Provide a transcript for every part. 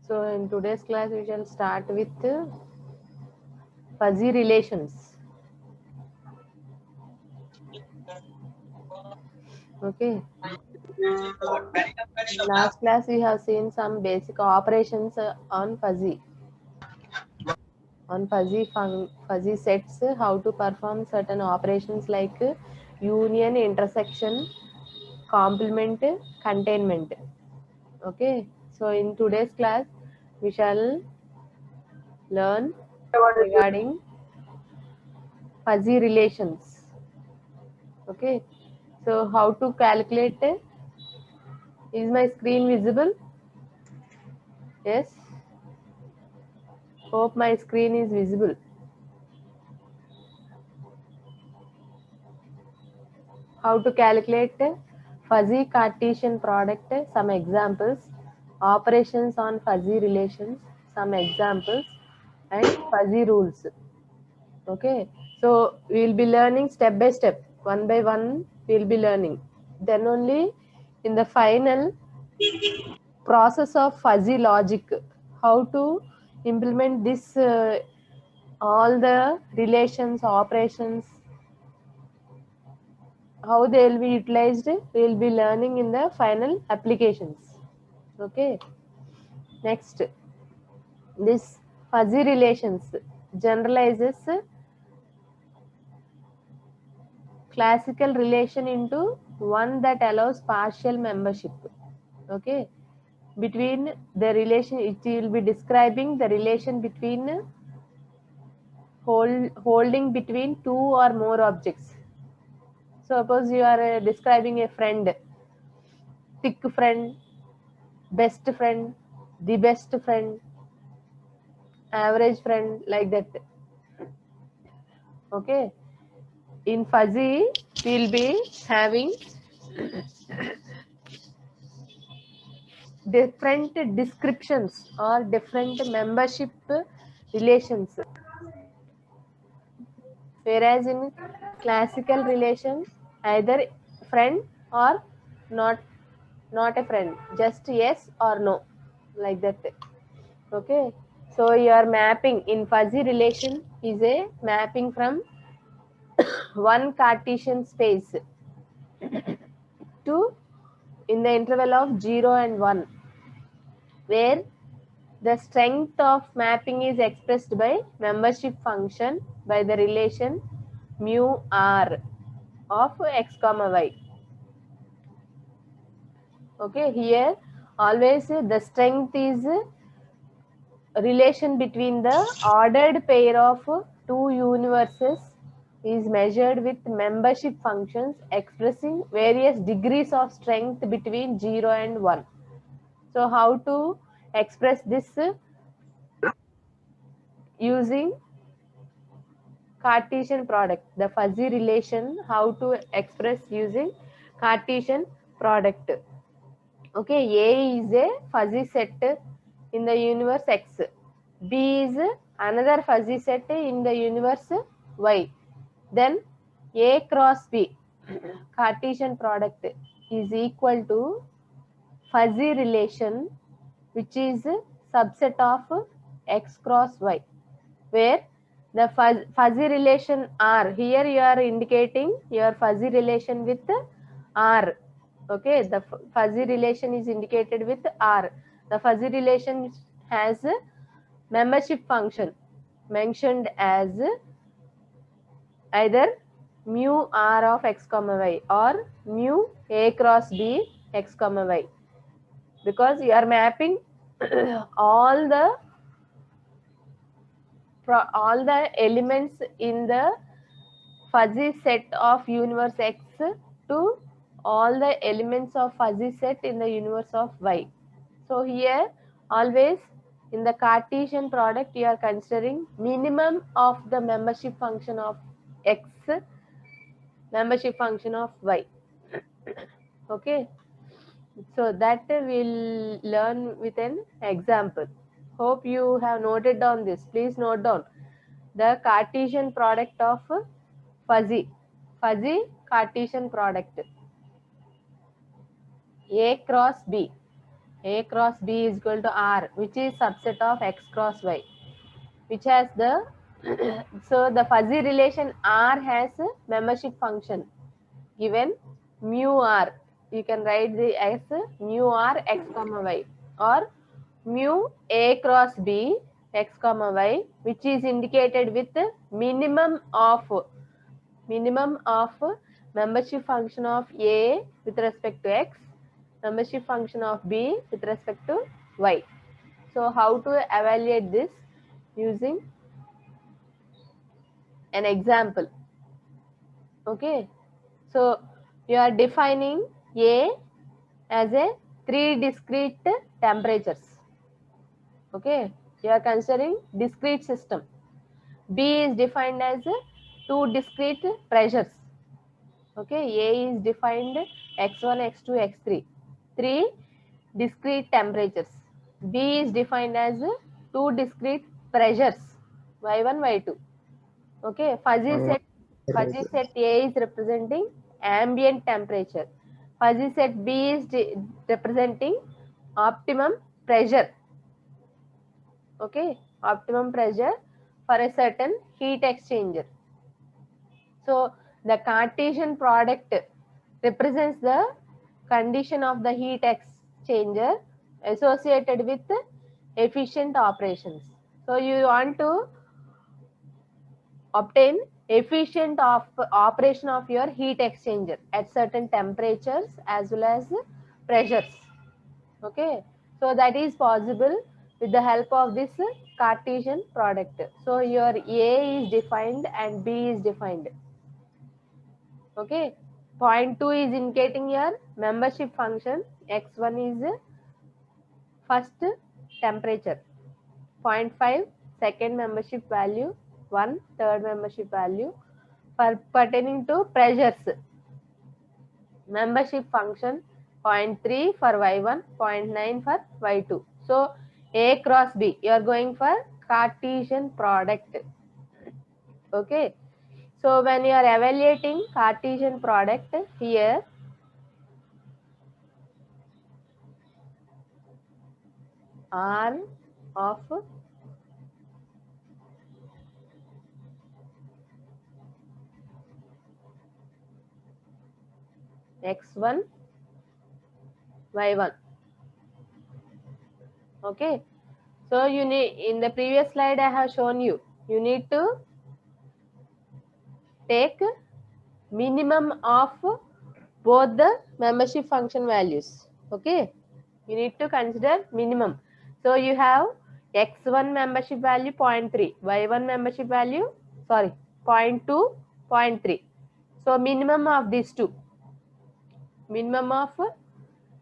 So in today's class, we shall start with fuzzy relations. Okay. Last class, we have seen some basic operations on fuzzy. On fuzzy sets, how to perform certain operations like union, intersection, complement, containment. Okay. So in today's class, we shall learn regarding fuzzy relations. Okay. So how to calculate? Is my screen visible? Yes. Hope my screen is visible. How to calculate fuzzy Cartesian product? Some examples. Operations on fuzzy relations. Some examples. And fuzzy rules. Okay. So we will be learning step by step. One by one we will be learning. Then only in the final process of fuzzy logic, how to implement this all the relations, operations, how they will be utilized, we will be learning in the final applications. Okay. Next, this fuzzy relations generalizes classical relation into one that allows partial membership. Okay. Between the relation, it will be describing the relation between holding between two or more objects. Suppose you are describing a friend, thick friend, best friend, the best friend, average friend, like that. Okay. In fuzzy, we'll be having different descriptions or different membership relations. Whereas in classical relation, either friend or not not a friend, just yes or no, like that. Okay. So your mapping in fuzzy relation is a mapping from one Cartesian space to in the interval of 0 and 1, where the strength of mapping is expressed by membership function by the relation mu r of x comma y. Okay, here always the strength is relation between the ordered pair of two universes is measured with membership functions expressing various degrees of strength between 0 and 1. So how to express this using Cartesian product, the fuzzy relation, how to express using Cartesian product. Okay, A is a fuzzy set in the universe X. B is another fuzzy set in the universe Y. Then A cross B, Cartesian product, is equal to fuzzy relation, which is subset of X cross Y, where the fuzzy relation R, here you are indicating your fuzzy relation with R. Okay, the fuzzy relation is indicated with R. The fuzzy relation has membership function mentioned as either mu R of x comma y or mu A cross B x comma y, because you are mapping all the elements in the fuzzy set of universe X to all the elements of fuzzy set in the universe of Y. So here always in the Cartesian product you are considering minimum of the membership function of X, membership function of Y. Okay. So that we'll learn with an example. Hope you have noted down this. Please note down the Cartesian product of fuzzy Cartesian product A cross B. A cross B is equal to R, which is subset of X cross Y, which has the so the fuzzy relation R has a membership function given mu R. You can write the as mu R X comma Y, or mu A cross B X comma Y, which is indicated with minimum of membership function of A with respect to X, membership function of B with respect to Y. So how to evaluate this? Using an example. Okay, so you are defining A as a 3 discrete temperatures. Okay, you are considering discrete system. B is defined as 2 discrete pressures. Okay, A is defined x1, x2, x3, 3 discrete temperatures. B is defined as 2 discrete pressures, y1, y2. Okay, fuzzy set A is representing ambient temperature. Fuzzy set B is representing optimum pressure. Okay, optimum pressure for a certain heat exchanger. So the Cartesian product represents the condition of the heat exchanger associated with efficient operations. So you want to obtain efficient operation of your heat exchanger at certain temperatures as well as pressures. Okay, so that is possible with the help of this Cartesian product. So your A is defined and B is defined. Okay, point 2 is indicating your membership function. X1 is first temperature. 0.5 second membership value. 1 third membership value. For pertaining to pressures, membership function 0.3 for y1, 0.9 for y2. So A cross B, you are going for Cartesian product. Okay, so when you are evaluating Cartesian product, here R of x1, y1. Okay, so you need, in the previous slide I have shown you, you need to take minimum of both the membership function values. Okay, you need to consider minimum. So you have x1 membership value 0.3, y1 membership value 0.2, 0.3. So minimum of these two, minimum of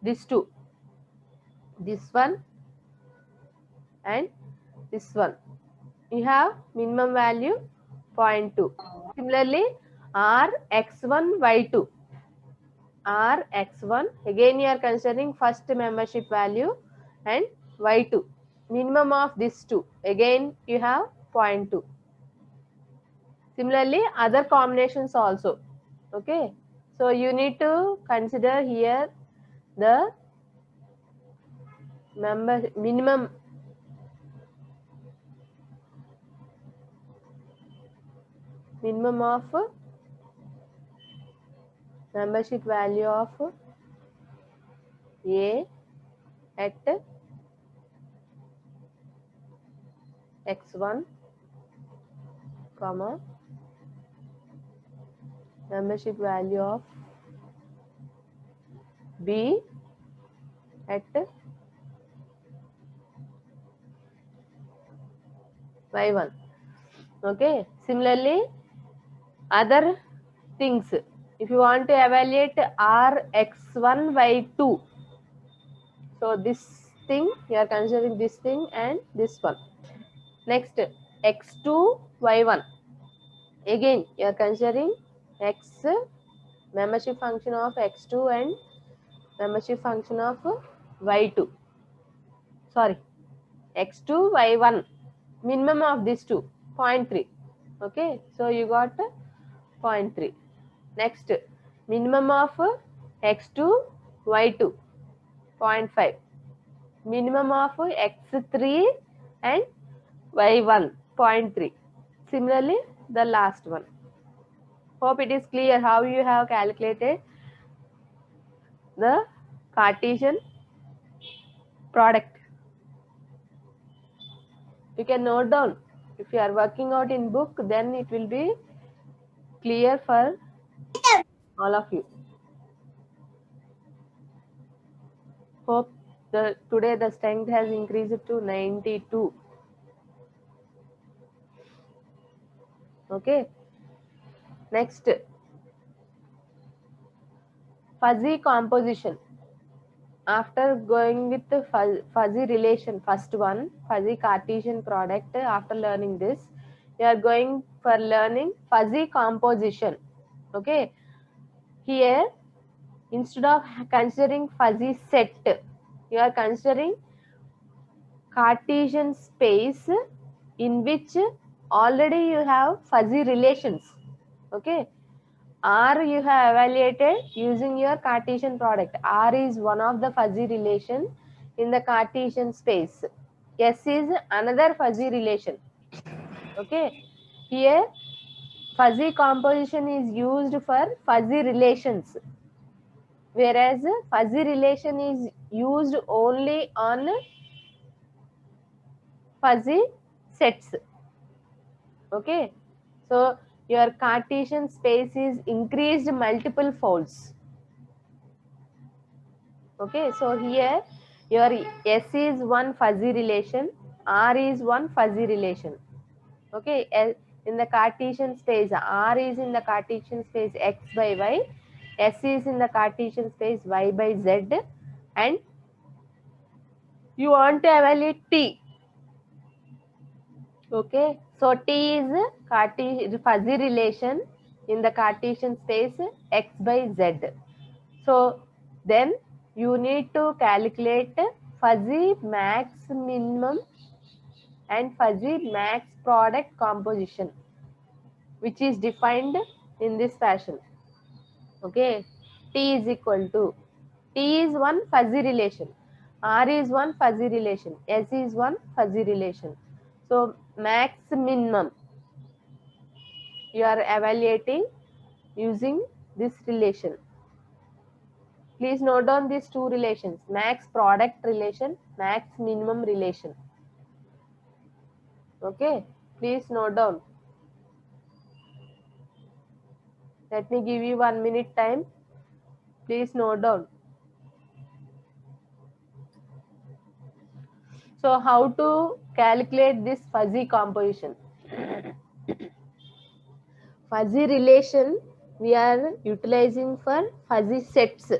these two, this one and this one, you have minimum value 0.2. Similarly, R x1 y2, R x1, again you are considering first membership value, and y2, minimum of these two, again you have 0.2. Similarly, other combinations also. Okay, so you need to consider here the minimum of membership value of A at x1, comma, membership value of B at y1. Okay, similarly, other things, if you want to evaluate R x1 y2, so this thing you are considering, this thing and this one. Next, x2 y1, again you are considering x membership function of x2 and membership function of y2, sorry, x2 y1, minimum of these two 0.3. Okay, so you got 0.3. Next, minimum of x2 y2 0.5. minimum of x3 and y1 0.3. Similarly, the last one. Hope it is clear how you have calculated the Cartesian product. You can note down. If you are working out in book, then it will be clear for all of you. Hope today the strength has increased to 92. Okay. Next, fuzzy composition. After going with the fuzzy relation, first one, fuzzy Cartesian product, after learning this, you are going for learning fuzzy composition. Okay. Here, instead of considering fuzzy set, you are considering Cartesian space in which already you have fuzzy relations. Okay. R you have evaluated using your Cartesian product. R is one of the fuzzy relation in the Cartesian space. S is another fuzzy relation. Okay. Here fuzzy composition is used for fuzzy relations, whereas fuzzy relation is used only on fuzzy sets. Okay. So your Cartesian space is increased multiple folds. Okay, so here your S is one fuzzy relation, R is one fuzzy relation. Okay, in the Cartesian space, R is in the Cartesian space x by y, S is in the Cartesian space y by z, and you want to evaluate T. Okay, so T is fuzzy relation in the Cartesian space x by z. So then you need to calculate fuzzy max minimum and fuzzy max product composition, which is defined in this fashion. Okay, T is equal to, T is one fuzzy relation, R is one fuzzy relation, S is one fuzzy relation. So max minimum you are evaluating using this relation. Please note down these two relations, max product relation, max minimum relation. Okay, please note down. Let me give you 1 minute time. Please note down. So how to calculate this fuzzy composition? Fuzzy relation we are utilizing for fuzzy sets.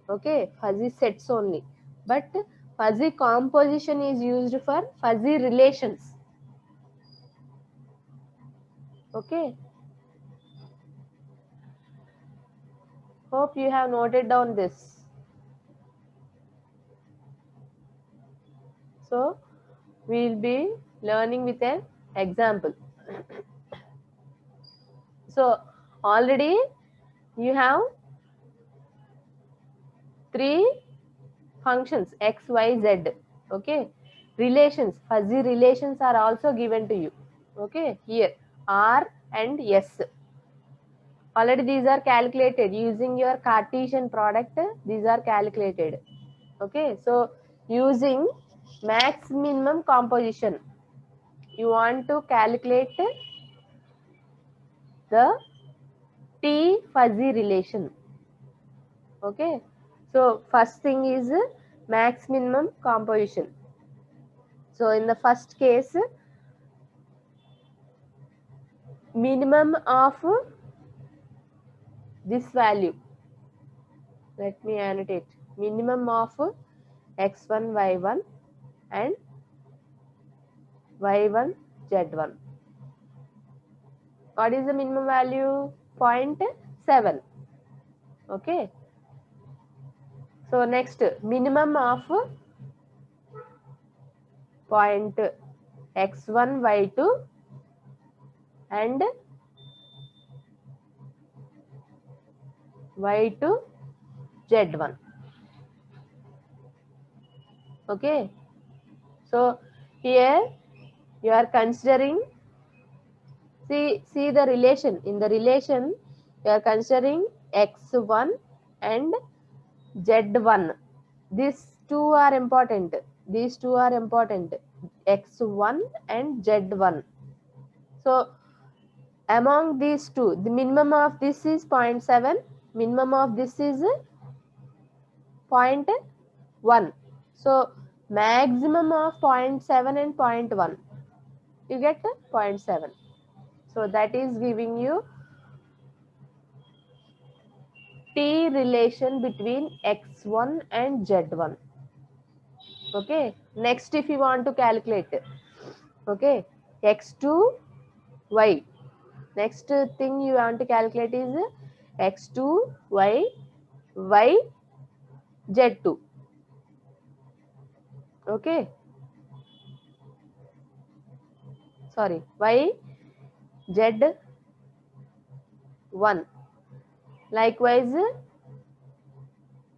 Okay, fuzzy sets only. But fuzzy composition is used for fuzzy relations. Okay. Hope you have noted down this. So we will be learning with an example. So already you have three functions x, y, z. Okay. Relations, fuzzy relations are also given to you. Okay. Here R and S. Already these are calculated using your Cartesian product. These are calculated. Okay. So using max minimum composition, you want to calculate the T fuzzy relation. Okay. So first thing is max minimum composition. So in the first case, minimum of this value. Let me annotate. Minimum of x1, y1 and y1, z1. What is the minimum value? 0.7. Okay. So next, minimum of point x1, y2 and y2, z1. Okay, so here you are considering, see the relation. In the relation you are considering x1 and z1. These two are important. These two are important, x1 and z1. So among these two, the minimum of this is 0.7, minimum of this is 0.1. So maximum of 0.7 and 0.1, you get 0.7. So that is giving you T relation between x1 and z1. Okay, next if you want to calculate, okay, x2 y, next thing you want to calculate is x2 y y z2. Okay, sorry, y z1. Likewise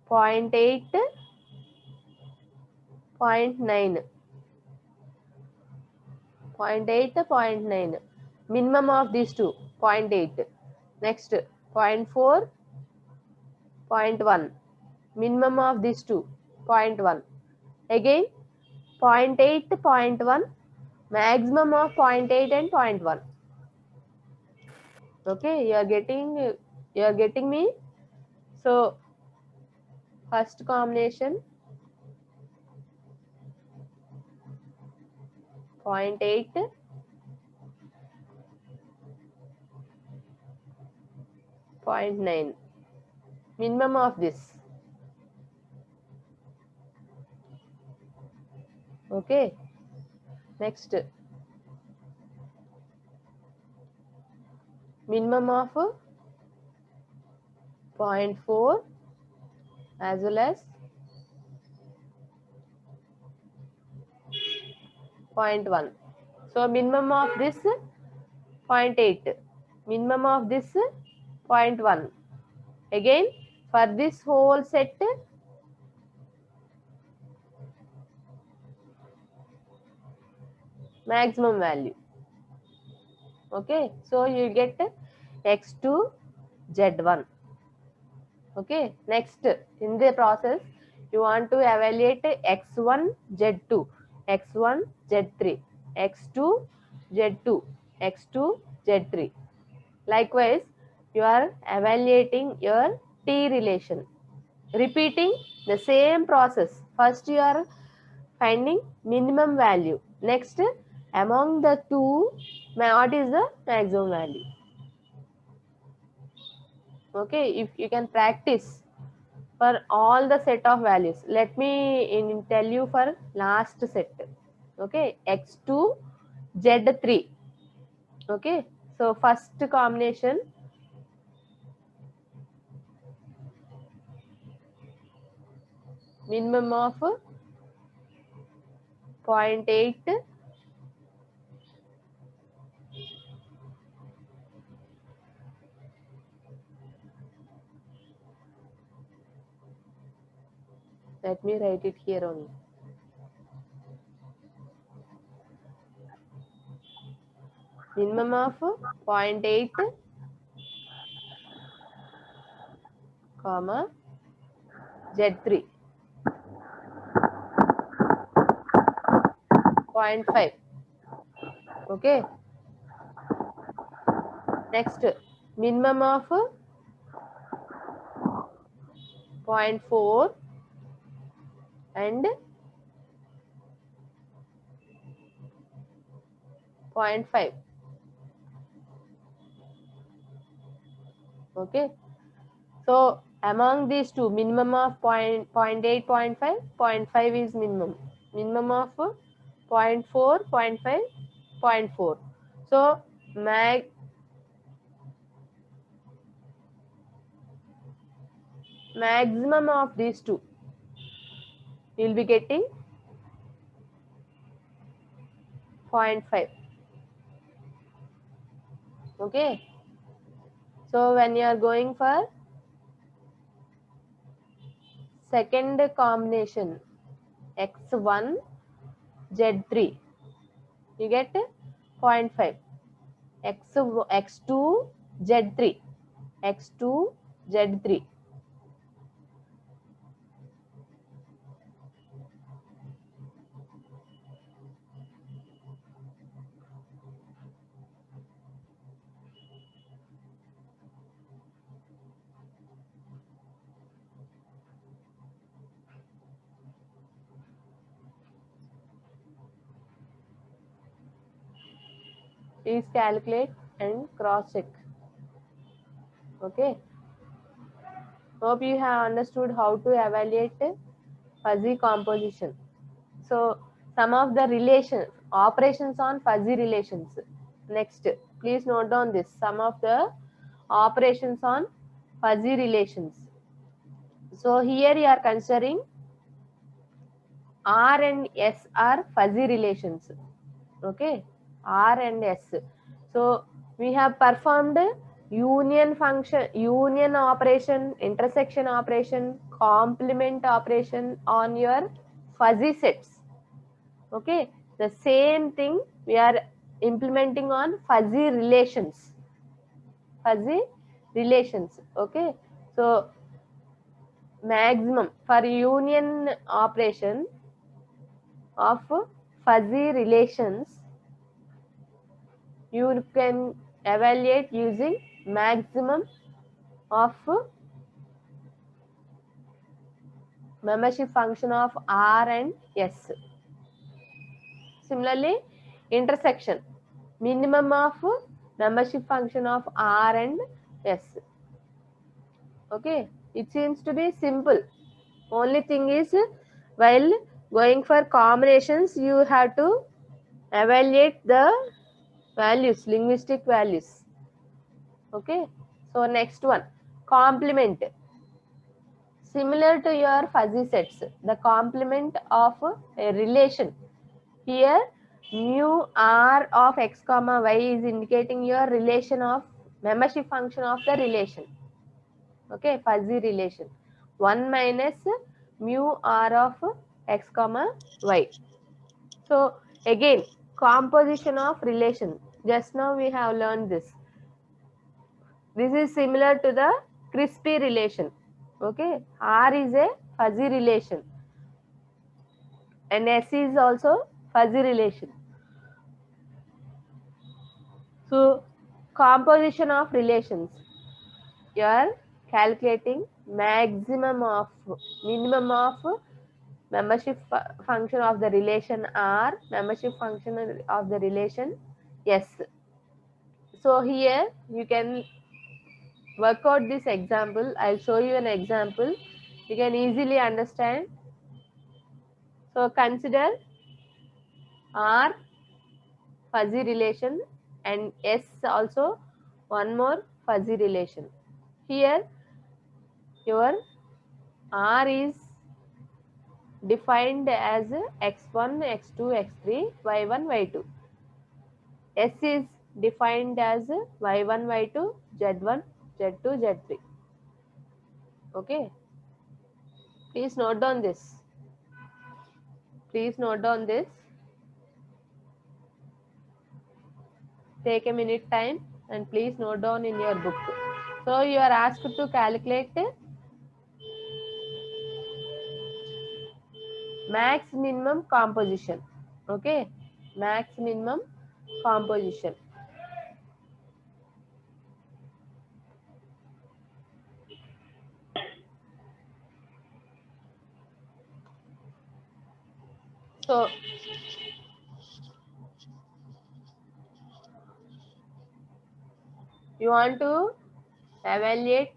0.8, 0.9, 0.8, 0.9. Minimum of these two, 0.8. Next 0.4, 0.1. Minimum of these two, 0.1. Again 0.8, 0.1. Maximum of 0.8 and 0.1. Okay, you are getting me. So first combination 0.8, 0.9. Minimum of this. Okay, next minimum of 0.4 as well as 0.1. So minimum of this 0.8, minimum of this 0.1. Again for this whole set maximum value. Okay, so you get x2 z1. Okay, next in the process you want to evaluate x1 z2, x1 z3, x2 z2, x2 z3. Likewise you are evaluating your T relation, repeating the same process. First you are finding minimum value, next among the two what is the maximum value. Okay, if you can practice for all the set of values. Let me tell you for last set. Okay, x2 z3. Okay, so first combination minimum of 0.8, let me write it here only. Minimum of 0.8, comma z3, 0.5. Okay, next minimum of 0.4 and 0.5. Okay, so among these two, minimum of 0.8, 0.5, 0.5 is minimum. Minimum of 0.4, 0.5, 0.4. So maximum of these two, you will be getting 0.5. Okay. So when you are going for second combination, x1 z3, you get 0.5. x2 z3, x2 z3. Please calculate and cross check. Okay. Hope you have understood how to evaluate fuzzy composition. So some of the relations, operations on fuzzy relations. Next, please note down this. Some of the operations on fuzzy relations. So here you are considering R and S are fuzzy relations. Okay, R and S. So we have performed union function, union operation, intersection operation, complement operation on your fuzzy sets. Okay, the same thing we are implementing on fuzzy relations. Fuzzy relations. Okay, so maximum for union operation of fuzzy relations, you can evaluate using maximum of membership function of R and S. Similarly, intersection, minimum of membership function of R and S. Okay, it seems to be simple. Only thing is, while going for combinations, you have to evaluate the values, linguistic values. Okay, so next one, complement. Similar to your fuzzy sets, the complement of a relation. Here, mu r of x comma y is indicating your relation of membership function of the relation. Okay, fuzzy relation. 1 minus mu r of x comma y. So again, composition of relation. Just now we have learned this. This is similar to the crispy relation. Okay, R is a fuzzy relation and S is also fuzzy relation. So composition of relations, you are calculating maximum of, minimum of membership function of the relation R, membership function of the relation S. So here you can work out this example. I'll show you an example. You can easily understand. So consider R fuzzy relation and S also one more fuzzy relation. Here your R is defined as x1, x2, x3, y1, y2. S is defined as y1, y2, z1, z2, z3. Okay. Please note down this. Please note down this. Take a minute time and please note down in your book. So you are asked to calculate max minimum composition. Okay, max minimum composition. So you want to evaluate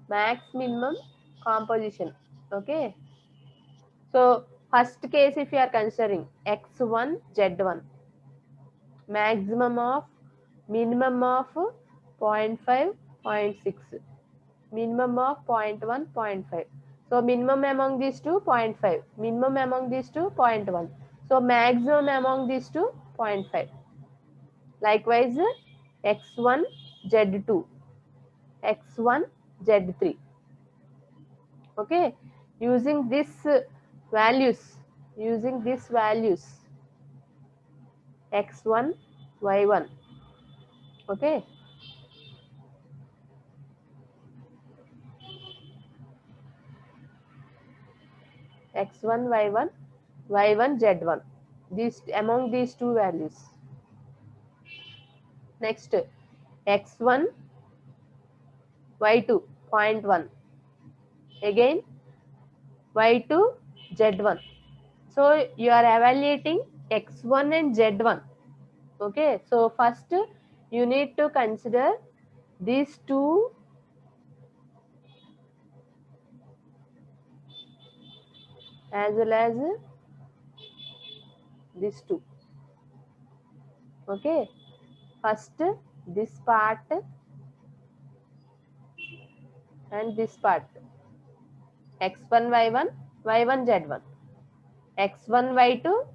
max minimum composition. Okay, so first case, if you are considering x1 z1, maximum of, minimum of 0.5, 0.6, minimum of 0.1, 0.5. So minimum among these two 0.5, minimum among these two 0.1. So maximum among these two 0.5. Likewise x1 z2, x1 z3. Okay, using this values, using these values x1, y1. Okay, x1, y1, y1, z1. These among these two values. Next, x1, y2, 0.1. Again, y2, z1. So you are evaluating x1 and z1. Okay, so first you need to consider these two as well as these two. Okay, first this part and this part, x1, y1, y1, z1, x1, y2,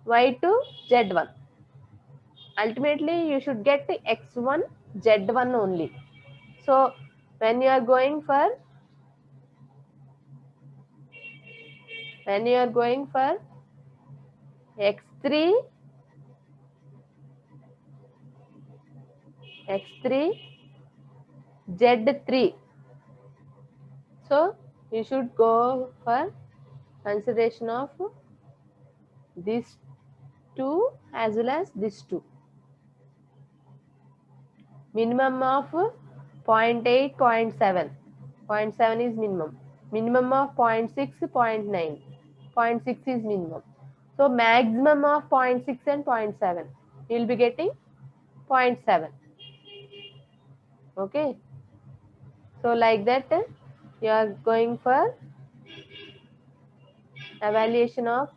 y2, z1. Ultimately you should get x1, z1 only. So when you are going for x3, z3, so you should go for consideration of these two as well as these two. Minimum of 0.8, 0.7. 0.7 is minimum. Minimum of 0.6, 0.9. 0.6 is minimum. So maximum of 0.6 and 0.7. You will be getting 0.7. Okay. So like that you are going for evaluation of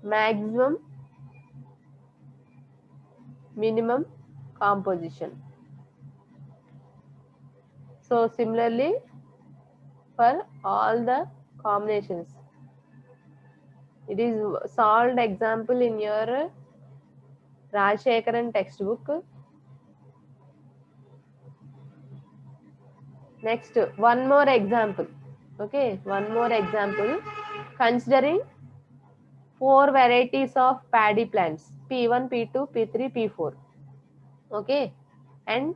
maximum, minimum composition. So similarly for all the combinations. It is solved example in your Rajshekaran textbook. Next, one more example. Okay, one more example. Considering 4 varieties of paddy plants, P1, P2, P3, P4. Okay, and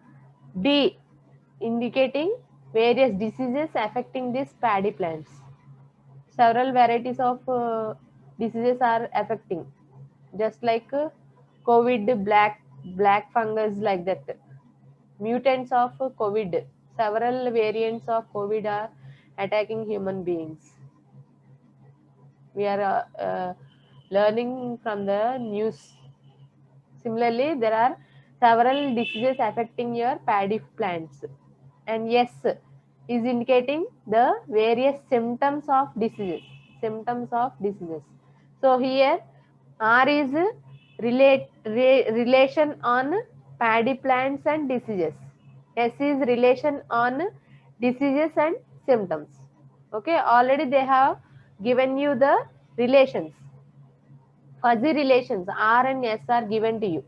D indicating various diseases affecting these paddy plants. Several varieties of diseases are affecting, just like COVID, black fungus, like that. Mutants of COVID. Several variants of COVID are attacking human beings. We are learning from the news. Similarly, there are several diseases affecting your paddy plants. And yes is indicating the various symptoms of diseases. So here R is relation on paddy plants and diseases. S is relation on diseases and symptoms. Okay, already they have given you the relations. Fuzzy relations R and S are given to you.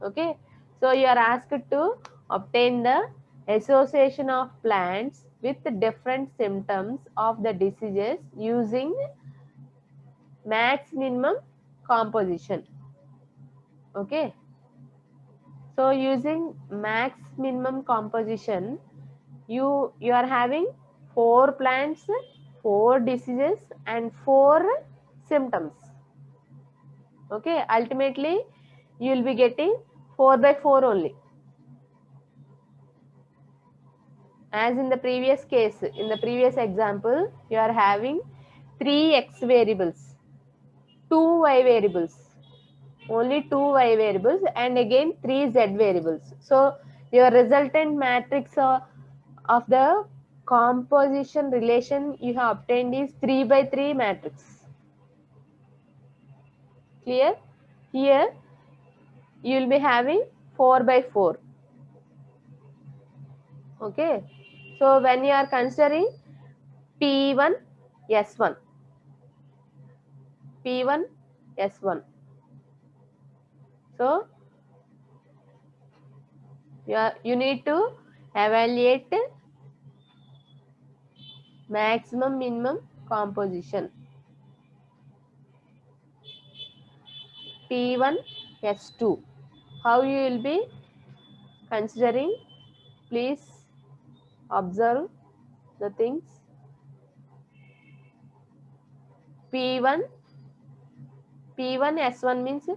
Okay, so you are asked to obtain the association of plants with different symptoms of the diseases using max minimum composition. Okay, so using max minimum composition, you are having 4 plants, 4 diseases and 4 symptoms. Okay, ultimately you will be getting 4 by 4 only. As in the previous case, in the previous example, you are having 3 x variables, 2 y variables, only 2 y variables, and again 3 z variables. So your resultant matrix of the composition relation you have obtained is 3 by 3 matrix. Clear? Here you will be having 4 by 4. Okay. So when you are considering P1, S1, P1, S1. So you need to evaluate maximum minimum composition. P1S2. How you will be considering? Please observe the things. P1 S1 means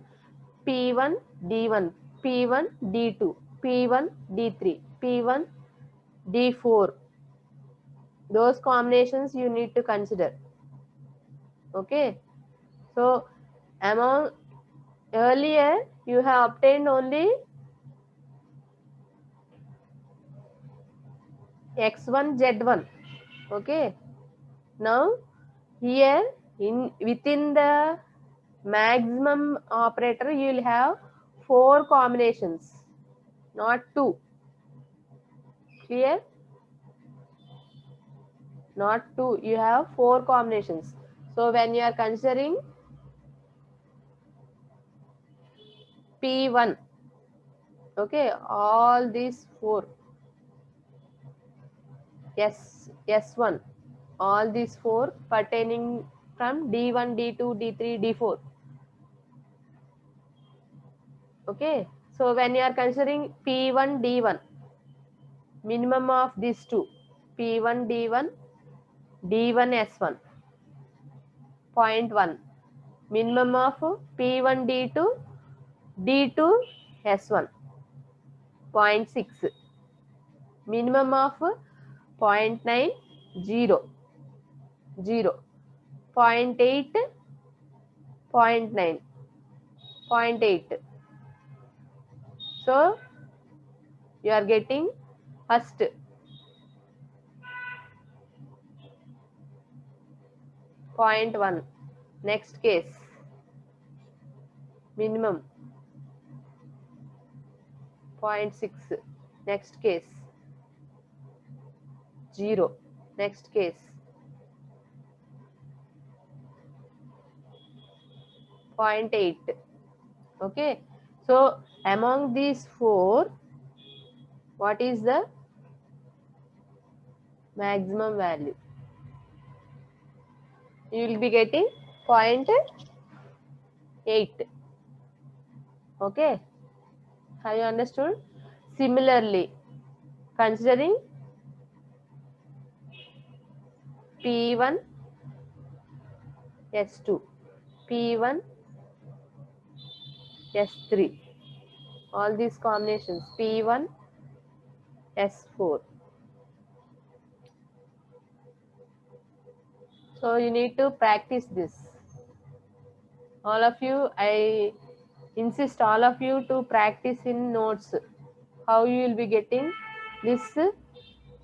P1 D1, P1 D2, P1 D3, P1 D4. Those combinations you need to consider. Okay. So among earlier you have obtained only X1 Z1. Okay. Now here within the maximum operator you will have 4 combinations, not 2. Clear? Not 2. You have 4 combinations. So when you are considering P1, okay, all these 4, S1, all these 4 pertaining from D1, D2, D3, D4. Okay, so when you are considering P1, D1, minimum of these 2, P1, D1, D1, S1, 0.1, minimum of P1, D2, D2, S1, 0.6, minimum of 0.9, 0, 0.8, 0.9, 0.8. So you are getting first 0.1. Next case minimum 0.6. Next case 0. Next case 0.8. Okay. So among these 4, what is the maximum value? You will be getting 0.8. Okay. Have you understood? Similarly, considering P1, S2, P1, S3, all these combinations, P1, S4. So you need to practice this. All of you, I insist all of you to practice in notes how you will be getting this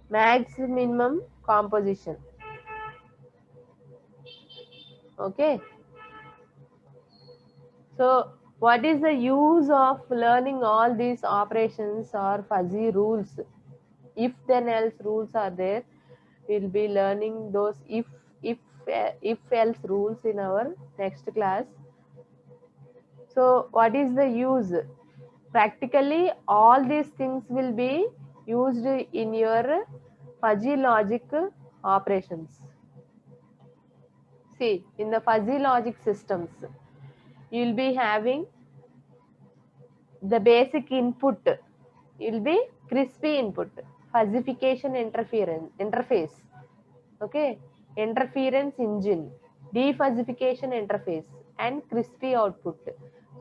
max minimum composition. Okay. So what is the use of learning all these operations or fuzzy rules? If then else rules are there, we'll be learning those if else rules in our next class. So what is the use? Practically all these things will be used in your fuzzy logic operations. See, in the fuzzy logic systems, you will be having the basic input. It will be crispy input, fuzzification interface. Okay, interference engine, defuzzification interface, and crispy output.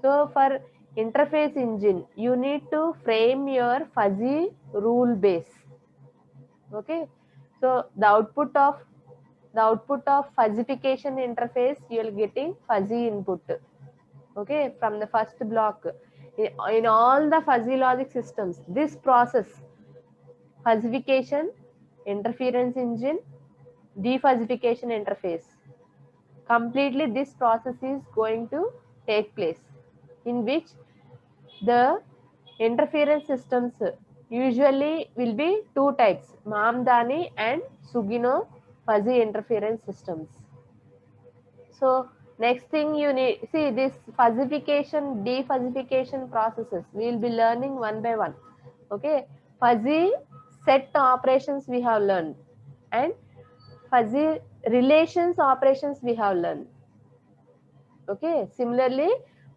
So for interface engine, you need to frame your fuzzy rule base. Okay, so the output of fuzzification interface, you are getting fuzzy input. Okay, from the first block. In all the fuzzy logic systems, this process, fuzzification, interference engine, defuzzification interface, completely this process is going to take place, in which the interference systems usually will be 2 types, Mamdani and Sugino fuzzy interference systems. So next thing you need, see this fuzzification, defuzzification processes, we will be learning one by one. Okay, fuzzy set operations we have learned, and fuzzy relations operations we have learned. Okay, similarly,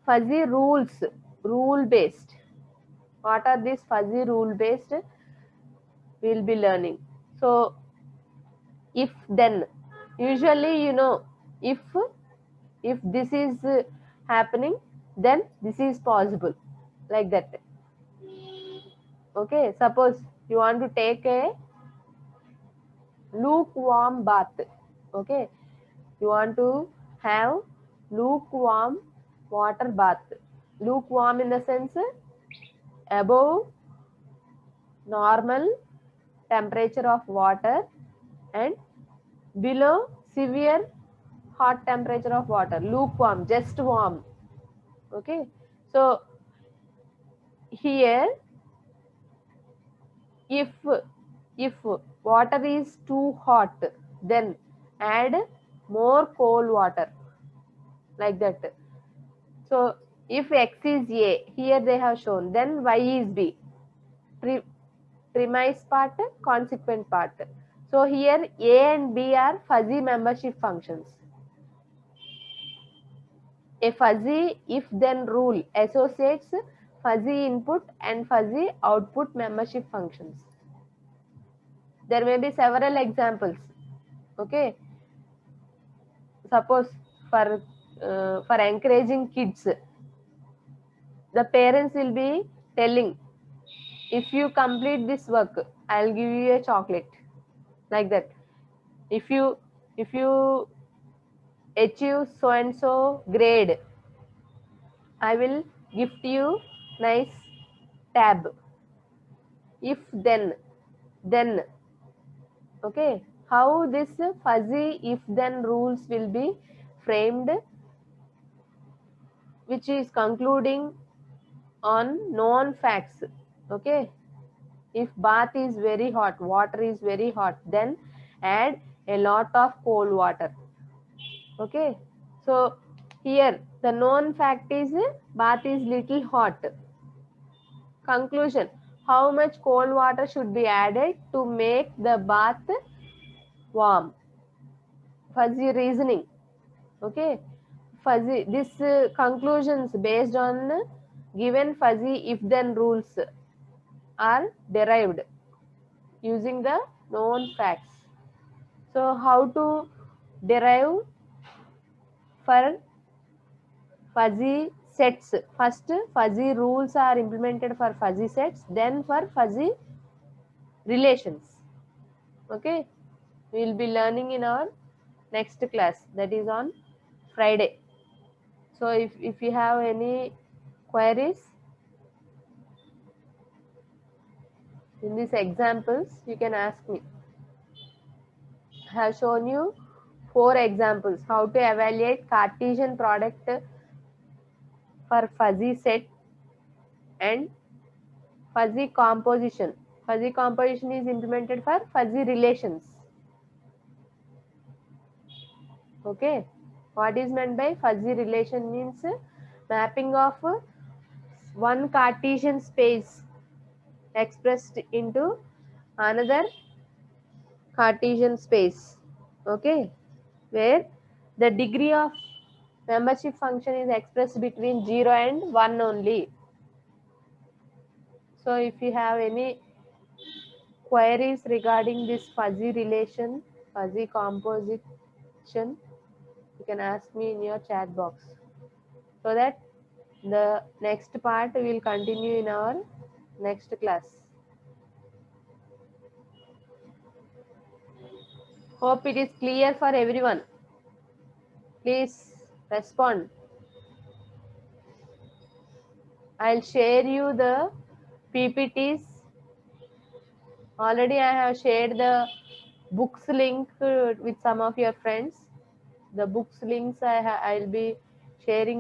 fuzzy rules, rule based. What are these fuzzy rule based? We will be learning. So, if then, usually if this is happening, then this is possible, like that. Okay, suppose you want to take a lukewarm bath. Okay, you want to have lukewarm water bath. Lukewarm in the sense above normal temperature of water and below severe hot temperature of water. Lukewarm, just warm. Okay, so here if if water is too hot, then add more cold water, like that. So if x is a, here they have shown, then y is b. Premise part, consequent part. So here a and b are fuzzy membership functions. A fuzzy if then rule associates fuzzy input and fuzzy output membership functions. There may be several examples. Okay, suppose for encouraging kids, the parents will be telling, if you complete this work, I'll give you a chocolate, like that. If you achieve so and so grade, I will gift you nice tab. If then okay, how this fuzzy if then rules will be framed, which is concluding on known facts. Okay, if bath is very hot, water is very hot, then add a lot of cold water. Okay, so here the known fact is bath is little hot. Conclusion, how much cold water should be added to make the bath warm? Fuzzy reasoning. Okay, fuzzy, this conclusions based on given fuzzy if then rules are derived using the known facts. So how to derive for fuzzy sets? First, fuzzy rules are implemented for fuzzy sets, then for fuzzy relations. Okay, we will be learning in our next class, that is on Friday. So if you have any queries in these examples, you can ask me. I have shown you 4 examples how to evaluate Cartesian product for fuzzy set and fuzzy composition. Fuzzy composition is implemented for fuzzy relations. Okay, what is meant by fuzzy relation means mapping of one Cartesian space expressed into another Cartesian space. Okay, where the degree of membership function is expressed between 0 and 1 only. So if you have any queries regarding this fuzzy relation, fuzzy composition, you can ask me in your chat box, so that the next part will continue in our next class. Hope it is clear for everyone. Please respond. I'll share you the PPTs. Already I have shared the books link with some of your friends. The books links I'll be sharing